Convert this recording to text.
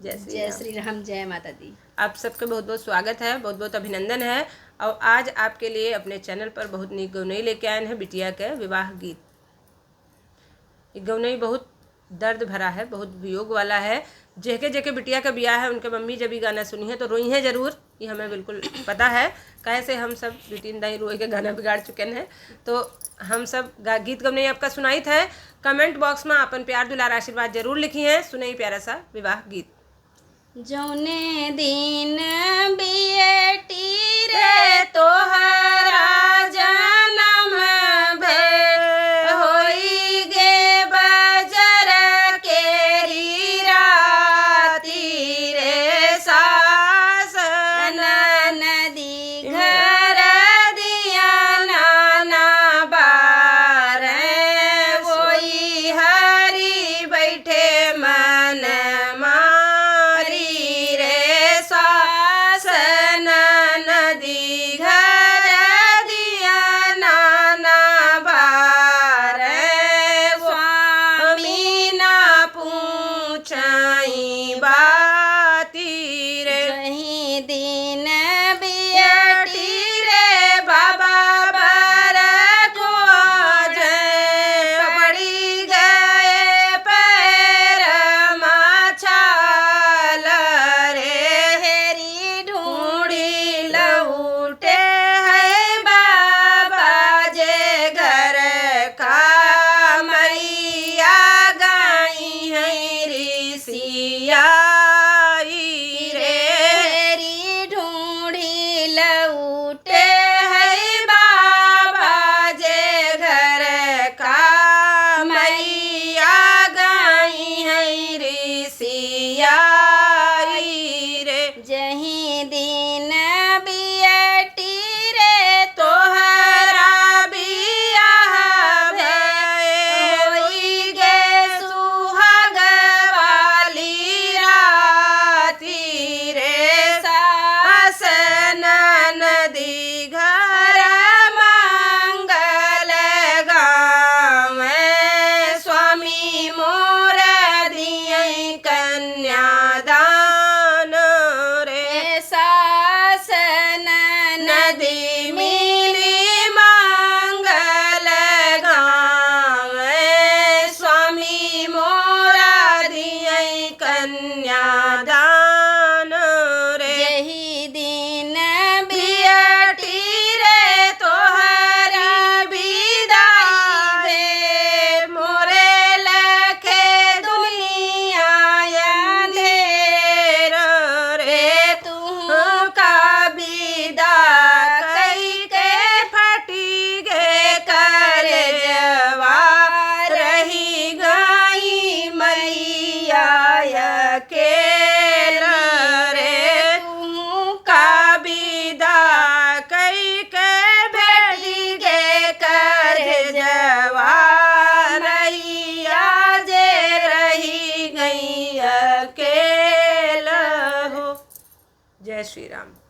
जय श्री राम, जय माता दी। आप सबका बहुत बहुत स्वागत है, बहुत बहुत अभिनंदन है। और आज आपके लिए अपने चैनल पर बहुत नीक गौनई लेके आए हैं, बिटिया के विवाह गीत। ये गौनई बहुत दर्द भरा है, बहुत वियोग वाला है। जेके जेके बिटिया का ब्याह है, उनके मम्मी जब ये गाना सुनी है तो रोई हैं ज़रूर, ये हमें बिल्कुल पता है। कैसे हम सब बिटिन दाई रोए के गाना बिगाड़ चुके हैं, तो हम सब गीत गौनई आपका सुनाई थे। कमेंट बॉक्स में अपन प्यार दुलार आशीर्वाद जरूर लिखी है। सुनई प्यारा सा विवाह गीत। जौने दिन बियटी रे तोहरा जनम भे होई गे बजर केरी राती रे सास नदी घर दिया नाना बार वही हरी बैठे मन जय श्री राम।